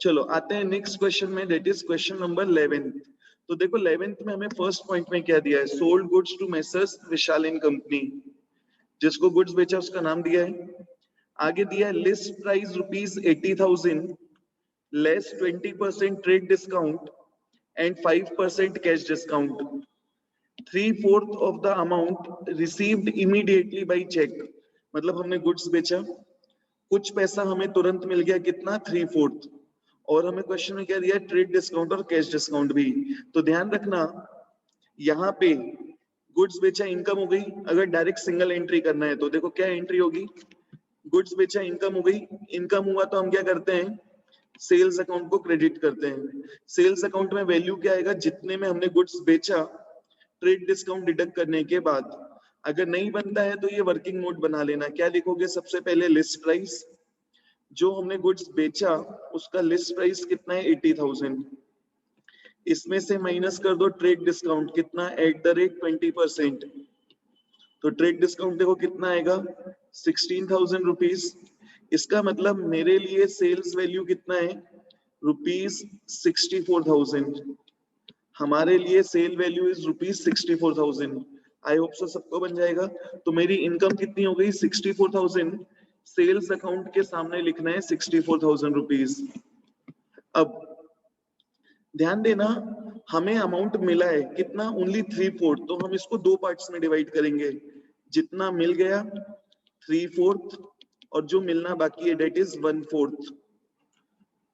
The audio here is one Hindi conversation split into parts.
चलो आते हैं नेक्स्ट क्वेश्चन में, दैट इज क्वेश्चन नंबर 11। तो देखो 11th में हमें फर्स्ट पॉइंट में क्या दिया है, sold goods to Messrs Vishal and company, जिसको गुड्स बेचा उसका नाम दिया है। आगे दिया है list price ₹80,000 less 20% trade discount and 5% cash discount, 3/4 of the amount received immediately by cheque. मतलब हमने गुड्स बेचा, कुछ पैसा हमें तुरंत मिल गया, कितना 3/4, और हमें क्वेश्चन में क्या दिया, ट्रेड डिस्काउंट और कैश डिस्काउंट भी। तो ध्यान रखना यहाँ पे गुड्स बेचा इनकम हो गई। अगर डायरेक्ट सिंगल एंट्री करना है तो देखो क्या एंट्री होगी, गुड्स बेचा इनकम हो गई, इनकम हुआ तो हम क्या करते हैं, सेल्स अकाउंट को क्रेडिट करते हैं। सेल्स अकाउंट में वैल्यू क्या आएगा, जितने में हमने गुड्स बेचा ट्रेड डिस्काउंट डिडक्ट करने के बाद। अगर नहीं बनता है तो ये वर्किंग नोट बना लेना। क्या लिखोगे, सबसे पहले लिस्ट प्राइस, जो हमने गुड्स बेचा उसका लिस्ट प्राइस कितना है 80,000, इसमें से माइनस कर दो ट्रेड डिस्काउंट, कितना @20%। तो ट्रेड डिस्काउंट देखो कितना आएगा 16,000 रुपीज। इसका मतलब मेरे लिए सेल्स वैल्यू कितना है ₹64,000। हमारे लिए sale value is ₹64,000। I hope so सबको बन जाएगा। तो मेरी इनकम कितनी हो गई 64,000, सेल्स अकाउंट के सामने लिखना है 64,000 रुपीज। अब ध्यान देना हमें अमाउंट मिला है कितना, ओनली 3/4, तो हम इसको दो पार्ट्स में डिवाइड करेंगे। जितना मिल गया 3/4 और जो मिलना बाकी है डेट इज 1/4।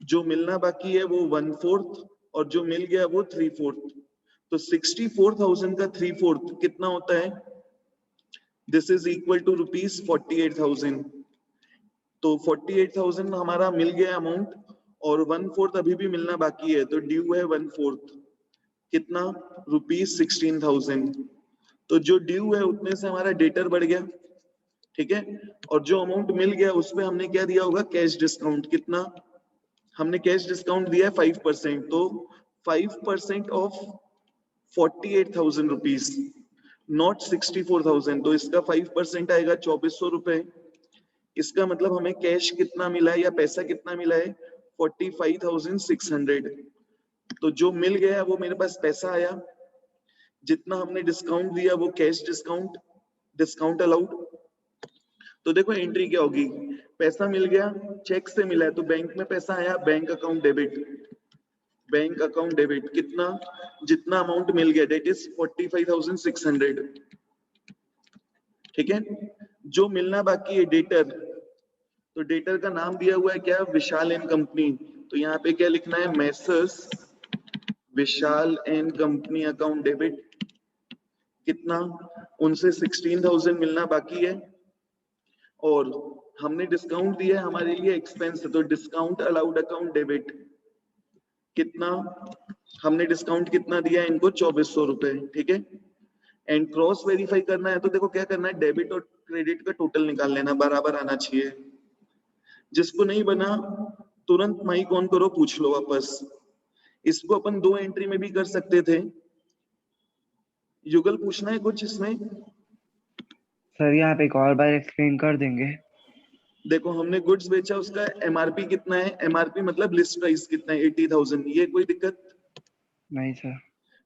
जो मिलना बाकी है वो 1/4 और जो मिल गया वो 3/4। तो 64,000 का 3/4 कितना होता है, दिस इज इक्वल टू ₹48,000। तो 48,000 हमारा मिल गया अमाउंट और 1/4 अभी भी मिलना बाकी है, तो ड्यू है 1/4, कितना ₹16,000। तो जो ड्यू है उतने से हमारा डेटर बढ़ गया, ठीक है। और जो अमाउंट मिल गया उसमें हमने क्या दिया होगा, कैश डिस्काउंट। कितना हमने कैश डिस्काउंट दिया है 5%, तो 5% ऑफ 48,000 रुपीज, नॉट 64,000। तो इसका 5% आएगा 2,400 रुपए। इसका मतलब हमें कैश कितना मिला है या पैसा कितना मिला है 45,600। तो जो मिल गया वो मेरे पास पैसा आया, जितना हमने डिस्काउंट दिया वो कैश डिस्काउंट, डिस्काउंट अलाउड। तो देखो एंट्री क्या होगी, पैसा मिल गया चेक से मिला है तो बैंक में पैसा आया, bank account debit, bank account debit, कितना जितना अमाउंट मिल गया डेट इज 45,600, ठीक है। जो मिलना बाकी है डेटर, तो डेटर का नाम दिया हुआ है क्या, विशाल एंड कंपनी। तो यहाँ पे क्या लिखना है, messrs Vishal and company account debit, कितना उनसे 16,000 मिलना बाकी है और हमने डिस्काउंट दिया है, हमारे लिए एक्सपेंस है, तो डिस्काउंट अलाउड अकाउंट डेबिट, कितना हमने डिस्काउंट कितना दिया है इनको 2,400 रुपए, ठीक है। एंड क्रॉस वेरीफाई करना है तो देखो क्या करना है, डेबिट और क्रेडिट का टोटल निकाल लेना, बराबर आना चाहिए। जिसको नहीं बना तुरंत माइक ऑन करो, पूछ लो वापस। इसको अपन 2 एंट्री में भी कर सकते थे। युगल पूछना है कुछ इसमें? सर यहाँ पे एक और बार एक्सप्लेन कर देंगे। देखो हमने गुड्स बेचा, उसका एमआरपी कितना है, एमआरपी मतलब लिस्ट प्राइस कितना है 80,000, ये कोई दिक्कत नहीं सर।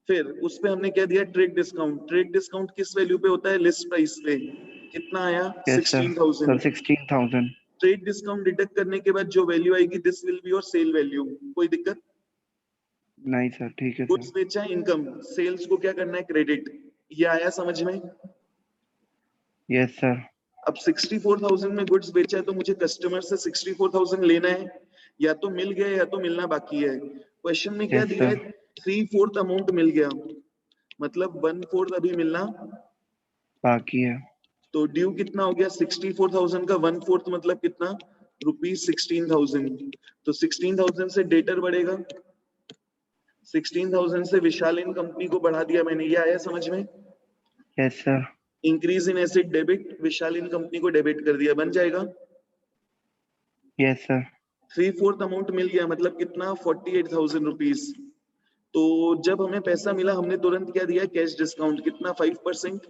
फिर उस पे हमने क्या दिया, ट्रेड डिस्काउंट। ट्रेड डिस्काउंट किस वैल्यू पे होता है, लिस्ट प्राइस पे, कितना आया yes sir, 16,000। 16,000। Trade discount deduct करने के बाद जो वैल्यू आएगी this will be your sale value, कोई दिक्कत नहीं सर, ठीक है गुड्स सर। बेचा इनकम, सेल्स को क्या करना है क्रेडिट, ये आया समझ में? Yes sir. अब 64,000 में गुड्स बेचा है तो मुझे कस्टमर से 64,000 लेना है, या तो मिल गया या तो मिलना बाकी है। क्वेश्चन में क्या यस दिया है, सर। 3/4 अमाउंट मिल गया, मतलब 1/4 अभी मिलना बाकी है। तो ड्यू कितना हो गया 64,000 का 1/4 मतलब कितना ₹16,000। तो 16,000 से डेटर बढ़ेगा, 16,000 से विशाल इन कंपनी को बढ़ा दिया मैंने, ये आया समझ में? Yes sir. Increase in asset debit, Vishal in company को डेबिट कर दिया, बन जाएगा। Yes sir. 3/4 अमाउंट मिल गया मतलब कितना 48,000 रुपीज। तो जब हमें पैसा मिला हमने तुरंत क्या दिया, कैश डिस्काउंट, कितना 5%,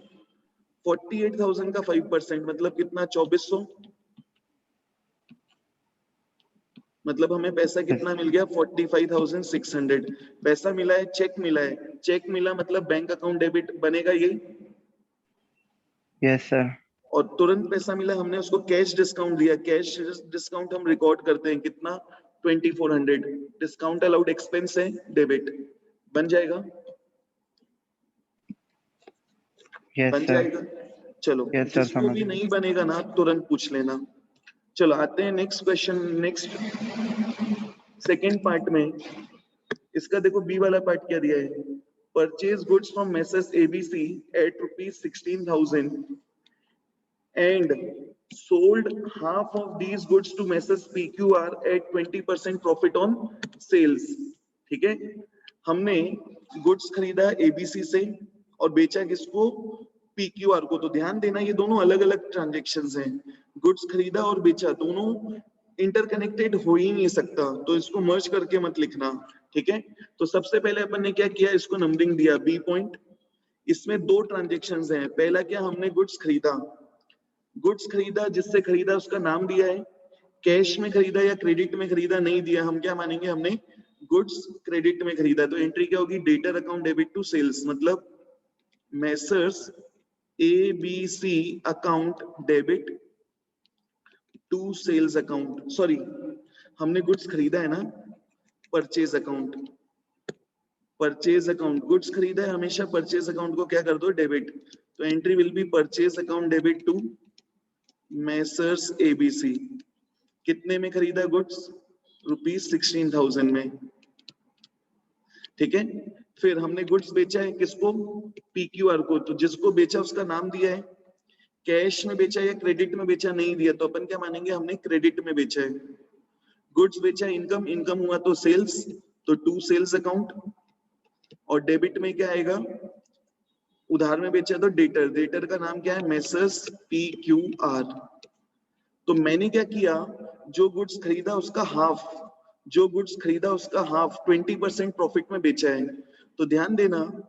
48,000 का 5% मतलब कितना 2,400। मतलब हमें पैसा कितना मिल गया 45,600 पैसा मिला है, चेक मिला है, चेक मिला मतलब बैंक अकाउंट डेबिट बनेगा ये, यस सर। और तुरंत पैसा मिला, हमने उसको कैश डिस्काउंट दिया, कैश डिस्काउंट हम रिकॉर्ड करते हैं कितना 2400, डिस्काउंट अलाउड एक्सपेंस है डेबिट, बन जाएगा, यस बन सर। जाएगा। चलो यस सर, जिसको समझ भी गया। नहीं बनेगा ना तुरंत पूछ लेना। चलो आते हैं next question, next second part में। इसका देखो बी वाला पार्ट क्या दिया है, purchase goods from Messrs ABC at ₹16,000 and sold half of these goods to Messrs PQR at 20% profit on sales। ठीक है, हमने गुड्स खरीदा एबीसी से और बेचा किसको, पीक्यूआर को। तो ध्यान देना ये दोनों अलग अलग ट्रांजेक्शन्स हैं, गुड्स खरीदा और बेचा दोनों इंटरकनेक्टेड हो ही नहीं सकता, तो इसको मर्ज करके मत लिखना। ठीक है, तो सबसे पहले अपन ने क्या किया, इसको नंबरिंग दिया बी पॉइंट। इसमें दो ट्रांजेक्शन्स हैं, पहला क्या, हमने गुड्स खरीदा, गुड्स खरीदा, जिससे खरीदा उसका नाम दिया है, कैश में खरीदा या क्रेडिट में खरीदा नहीं दिया, हम क्या मानेंगे, हमने गुड्स क्रेडिट में खरीदा, तो एंट्री क्या होगी, debtor account debit to sales, मतलब messrs ABC account debit to sales account, sorry हमने गुड्स खरीदा है ना, purchase account, purchase account, goods खरीदा है, हमेशा परचेज अकाउंट को क्या कर दो, डेबिट, तो entry will be purchase account debit to Messrs ABC. कितने में खरीदा गुड्स, ₹16,000 में। ठीक है, फिर हमने गुड्स बेचा है किसको, पीक्यूआर को, तो जिसको बेचा उसका नाम दिया है, कैश में बेचा या क्रेडिट में बेचा नहीं दिया, तो अपन क्या मानेंगे, हमने क्रेडिट में बेचा है। गुड्स बेचा इनकम, इनकम हुआ तो सेल्स, तो टू सेल्स अकाउंट, और डेबिट में क्या आएगा, उधार में बेचा तो डेटर, डेटर का नाम क्या है, मेसर्स पीक्यूआर। तो मैंने क्या किया, जो गुड्स खरीदा उसका हाफ, जो गुड्स खरीदा उसका हाफ 20% प्रॉफिट में बेचा है। तो ध्यान देना,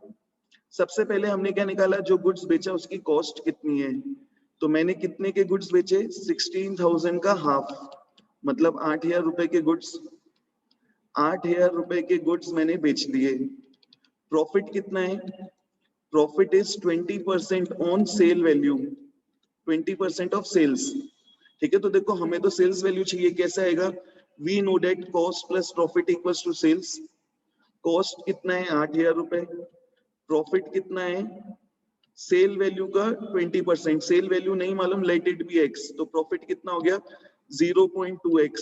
सबसे पहले हमने क्या निकाला, जो गुड्स बेचा उसकी कॉस्ट कितनी है, तो मैंने कितने के गुड्स बेचे, 16,000 का हाफ, मतलब 8,000 रुपए के गुड्स, 8,000 रुपए के गुड्स मैंने बेच दिए। प्रॉफिट कितना है, profit is 20% on sale value, 20% of sales. ठीक है, तो देखो हमें तो सेल्स वैल्यू चाहिए, कैसा आएगा, we know that cost plus profit equals to sales. Cost कितना है, 8,000 रुपए, प्रॉफिट कितना है, सेल वैल्यू का 20%, सेल वैल्यू नहीं मालूम, लेट इट बी एक्स, तो प्रॉफिट कितना हो गया 0.2x,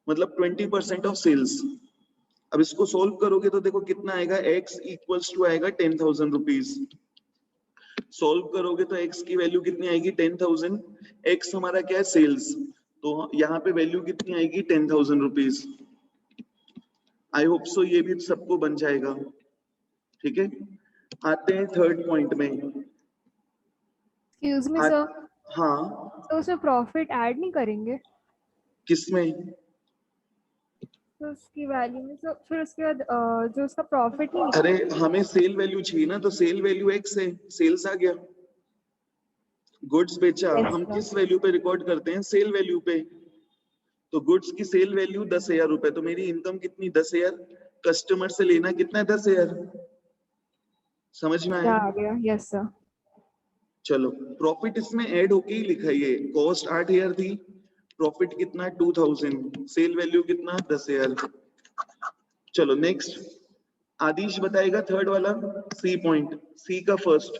मतलब 20% ऑफ सेल्स। अब इसको सोल्व करोगे तो देखो कितना आएगा, x इक्वल्स टू आएगा 10,000 रुपीज। सोल्व करोगे तो x की वैल्यू कितनी आएगी, 10,000, x हमारा क्या है, सेल्स, तो यहाँ पे वैल्यू कितनी आएगी, 10,000 रुपीज। आई होप सो ये भी सबको बन जाएगा। ठीक है, आते हैं थर्ड पॉइंट में। एक्सक्यूज मी सर, हाँ, तो उसमें प्रॉफिट ऐड नहीं करेंगे किसमें, तो उसकी वैल्यू में, तो फिर उसके बाद जो उसका प्रॉफिट नहीं अरे हमें सेल वैल्यू चाहिए ना, तो सेल वैल्यू x है, सेल्स आ गया। गुड्स बेचा, Yes, हम sir. किस वैल्यू पे रिकॉर्ड करते हैं, सेल वैल्यू पे, तो गुड्स की सेल वैल्यू 10,000 रुपए, तो मेरी इनकम कितनी 10,000, कस्टमर से लेना कितना है 10,000, समझ में आया। आ गया, यस सर। चलो प्रॉफिट इसमें ऐड होके ही लिखा है, ये कॉस्ट 8,000 थी, प्रॉफिट कितना 2,000, सेल वैल्यू कितना 10,000। चलो नेक्स्ट, आदिश बताएगा थर्ड वाला, सी पॉइंट, सी का first,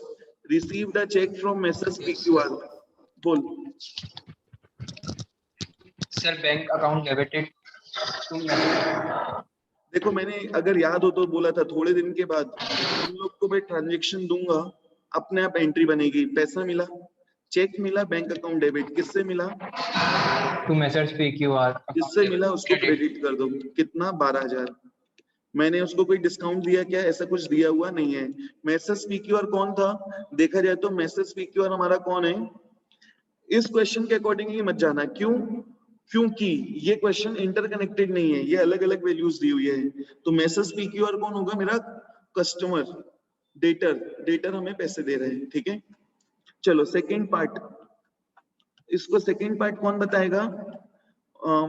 received a cheque from messrs PQR, बोल। Sir bank account debited to, देखो मैंने अगर याद हो तो बोला था, थोड़े दिन के बाद तुम लोग को मैं ट्रांजेक्शन दूंगा, अपने आप एंट्री बनेगी, पैसा मिला, चेक मिला, बैंक अकाउंट डेबिट, किससे मिला, टू मेसर्स पीक्यूआर, जिससे मिला उसको क्रेडिट कर दो, कितना 12,000। मैंने उसको कोई डिस्काउंट दिया क्या, ऐसा कुछ दिया हुआ नहीं है। मेसेस पीक्यूआर कौन था, देखा जाए तो मेसेस पीक्यूआर हमारा कौन है, इस क्वेश्चन के अकॉर्डिंगली मत जाना, क्यों, क्योंकि ये क्वेश्चन इंटरकनेक्टेड नहीं है, ये अलग अलग वैल्यूज दी हुई है। तो मेसेस पीक्यूआर कौन होगा, मेरा कस्टमर, डेटर, डेटर हमें पैसे दे रहे हैं। ठीक है, चलो सेकेंड पार्ट, इसको सेकेंड पार्ट कौन बताएगा,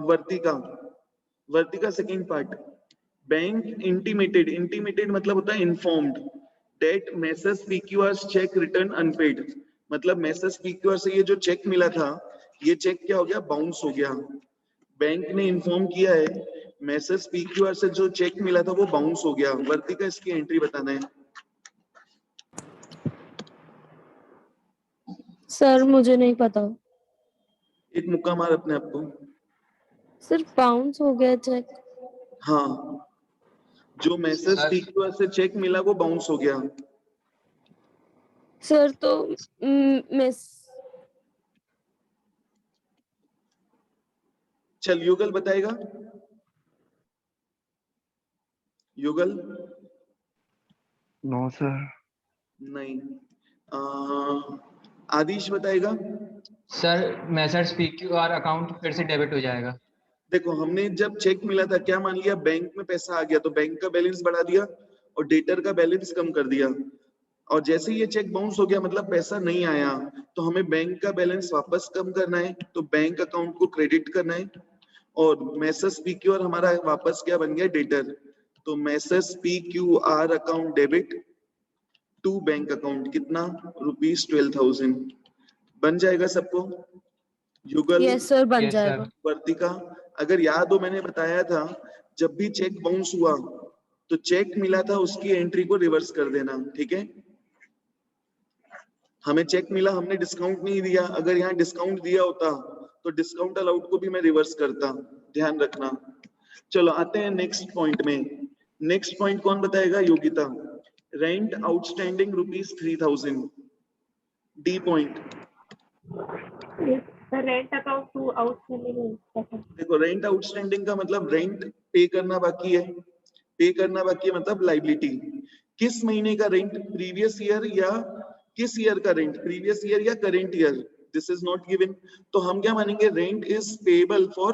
Vartika, Vartika second part, bank intimated, intimated मतलब होता है informed that messrs PQR cheque return unpaid, मतलब मेसेज पीक्यूआर से ये जो चेक मिला था ये चेक क्या हो गया, बाउंस हो गया। बैंक ने इन्फॉर्म किया है मैसेज पीक्यूआर से जो चेक मिला था वो बाउंस हो गया। वर्तिका इसकी एंट्री बताना है। सर मुझे नहीं पता। एक मुक्का मार अपने आप को। सिर्फ बाउंस हो गया चेक। हाँ, जो मैसेज सर पीक्यूआर से चेक मिला वो बाउंस हो गया। सर तो मिस चल युगल बताएगा। युगल नो सर। नहीं। आदिश बताएगा। सर मैसेज PQR अकाउंट फिर से डेबिट हो जाएगा। देखो हमने जब चेक मिला था क्या मान लिया, बैंक में पैसा आ गया तो बैंक का बैलेंस बढ़ा दिया और डेटर का बैलेंस कम कर दिया, और जैसे ही ये चेक बाउंस हो गया मतलब पैसा नहीं आया तो हमें बैंक का बैलेंस वापस कम करना है, तो बैंक अकाउंट को क्रेडिट करना है और मैसेज पीक्यूआर हमारा वापस क्या बन गया, डेटर। तो Messrs PQR account debit to bank account कितना, ₹12,000 बन जाएगा सबको। युगल, यस सर बन यस सर। जाएगा। वर्तिका, अगर याद हो मैंने बताया था जब भी चेक बाउंस हुआ तो चेक मिला था उसकी एंट्री को रिवर्स कर देना, ठीक है। हमें चेक मिला, हमने डिस्काउंट नहीं दिया, अगर यहाँ डिस्काउंट दिया होता तो डिस्काउंट अलाउड को भी मैं रिवर्स करता, ध्यान रखना। चलो आते हैं नेक्स्ट पॉइंट में। नेक्स्ट पॉइंट कौन बताएगा, Yogita. Rent outstanding ₹3,000, D point. Rent account to outstanding. देखो रेंट आउटस्टैंडिंग का मतलब रेंट पे करना बाकी है, पे करना बाकी है मतलब लाइबिलिटी। किस महीने का रेंट, प्रीवियस ईयर या किस ईयर का रेंट, प्रीवियस ईयर या current year, this is not given. तो हम क्या मानेंगे, rent is payable for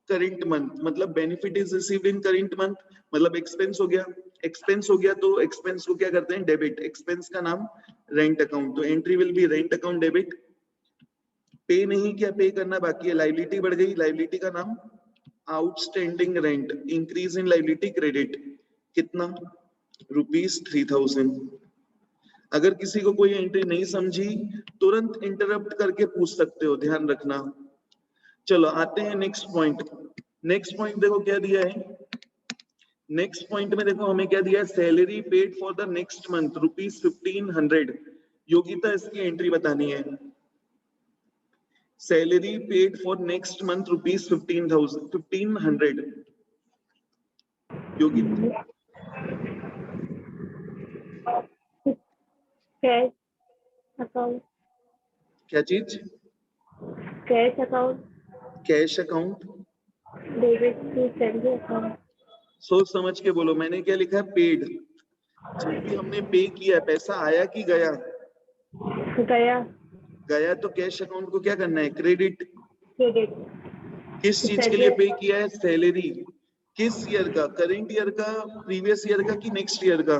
current month, मतलब benefit is received in current month, मतलब एक्सपेंस हो गया। एक्सपेंस हो गया तो एक्सपेंस को क्या करते हैं, डेबिट। एक्सपेंस का नाम रेंट अकाउंट, तो entry will B rent account debit. पे नहीं किया, पे करना बाकी है, लाइबिलिटी बढ़ गई, लाइबिलिटी का नाम outstanding rent, increase in liability credit, कितना, ₹3,000। अगर किसी को कोई एंट्री नहीं समझी तुरंत इंटरप्ट करके पूछ सकते हो, ध्यान रखना। चलो आते हैं नेक्स्ट पॉइंट। नेक्स्ट पॉइंट देखो क्या दिया है, नेक्स्ट पॉइंट में देखो हमें क्या दिया है, salary paid for the next month ₹1,500। Yogita इसकी एंट्री बतानी है। Salary paid for next month ₹1500। Yogita cash account, क्या चीज, cash account cash account. Debit to salary account. सोच समझ के बोलो, मैंने क्या लिखा है, पेड। जब भी हमने पे किया पैसा आया कि गया, गया, गया तो कैश अकाउंट को क्या करना है, क्रेडिट। क्रेडिट। किस चीज के लिए पे किया है, सैलरी। किस ईयर का, करेंट ईयर का, प्रीवियस ईयर का कि नेक्स्ट ईयर का,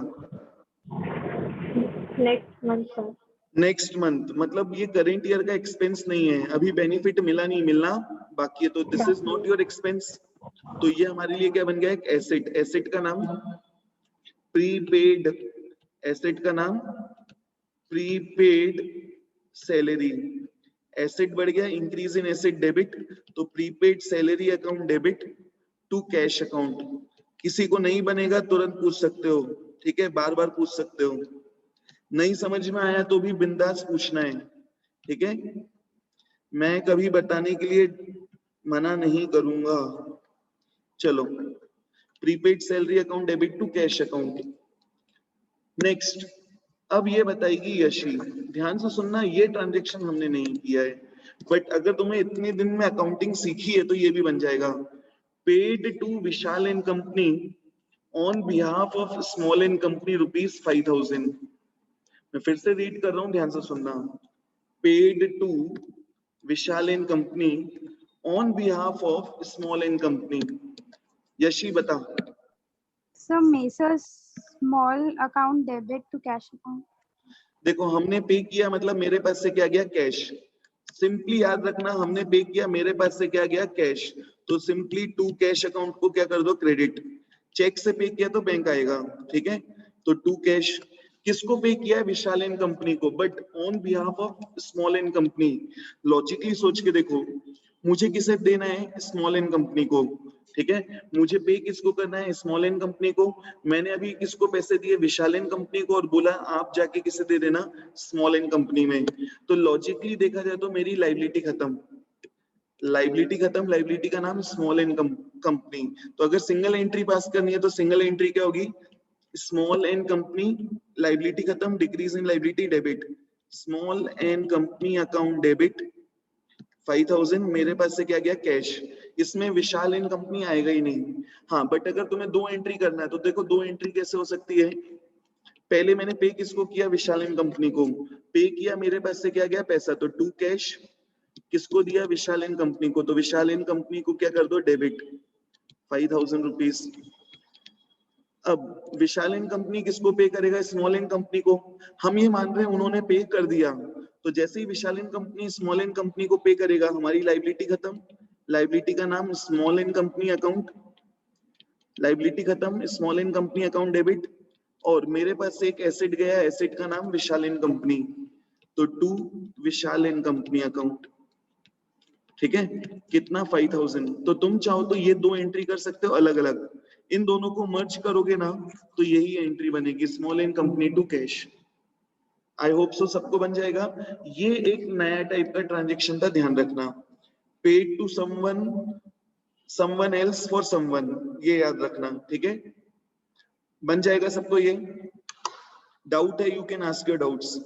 नेक्स्ट मंथ का। नेक्स्ट मंथ, मतलब ये करेंट ईयर का एक्सपेंस नहीं है, अभी बेनिफिट मिला नहीं, मिलना बाकी है, तो this is not your expense. तो ये हमारे लिए क्या बन गया, एक एसेट। एसेट का नाम प्रीपेड, एसेट का नाम प्रीपेड सैलरी। एसेट बढ़ गया, इंक्रीज इन एसेट डेबिट, तो prepaid salary account debit to cash account. किसी को नहीं बनेगा तुरंत पूछ सकते हो, ठीक है, बार बार पूछ सकते हो। नहीं समझ में आया तो भी बिंदास पूछना है, ठीक है, मैं कभी बताने के लिए मना नहीं करूंगा। चलो, prepaid salary account debit to cash account. Next, अब ये बताएगी यशी, ध्यान से सुनना, ये ट्रांजेक्शन हमने नहीं किया है, बट अगर तुम्हें इतने दिन में अकाउंटिंग सीखी है तो ये भी बन जाएगा। Paid to Vishal and company on behalf of small and company ₹5,000। मैं फिर से रीड कर रहा हूं, ध्यान से सुनना। Paid to Vishal and company on behalf of small and company. Yashi बता। So Mesa's small account debit to cash account. देखो हमने पे किया मतलब मेरे पास से क्या गया, कैश। सिंपली याद रखना, हमने पे किया मेरे पास से क्या गया, कैश। तो सिंपली टू कैश अकाउंट को क्या कर दो, क्रेडिट। चेक से पे किया तो बैंक आएगा, ठीक है। तो टू कैश किसको पे किया है, विशाल एंड कंपनी को, but on behalf of small and company. Logically सोच के देखो, मुझे किसे देना है, स्मॉल एंड कंपनी को, ठीक है। मुझे पे किसको करना है, स्मॉल एंड कंपनी को। मैंने अभी किसको पैसे दिए, विशाल एंड कंपनी को, और बोला आप जाके किसे दे देना, स्मॉल एंड कंपनी में। तो लॉजिकली देखा जाए तो मेरी लाइबिलिटी खत्म, लाइबिलिटी खत्म, लाइबिलिटी का नाम स्मॉल एंड कंपनी। तो अगर सिंगल एंट्री पास करनी है तो सिंगल एंट्री क्या होगी, स्मॉल एंड कंपनी, लाइबिलिटी खत्म, decrease in liability, debit, small and company account debit 5000, मेरे पास से क्या गया, कैश। इसमें विशाल एंड कंपनी आएगा ही नहीं। हाँ, बट अगर तुम्हें दो एंट्री करना है तो देखो दो एंट्री कैसे हो सकती है। पहले मैंने पे किसको किया, विशाल एंड कंपनी को पे किया, मेरे पास से क्या गया, पैसा, तो टू कैश किसको दिया, विशाल एंड कंपनी को, तो विशाल एंड कंपनी को क्या कर दो, डेबिट 5000 रुपीज। अब विशाल एंड कंपनी किसको पे करेगा, स्मॉल एंड कंपनी को। हम ये मान रहे हैं उन्होंने पे कर दिया, तो जैसे ही Vishal and company small and company को पे करेगा, हमारी लाइबिलिटी खत्म, लाइबिलिटी का नाम small and company account, liability खत्म, small and company account debit, और मेरे पास से एक एसेट गया, एसेट का नाम विशाल एंड कंपनी, तो to Vishal and company account, ठीक है। कितना, 5000। तो तुम चाहो तो ये दो एंट्री कर सकते हो अलग अलग, इन दोनों को मर्ज करोगे ना तो यही एंट्री बनेगी, small and company to cash. I hope so सबको बन जाएगा। ये एक नया टाइप का ट्रांजेक्शन था, ध्यान रखना, paid to someone, someone else for someone, ये याद रखना, ठीक है। बन जाएगा सबको ये? डाउट है, you can ask your doubts.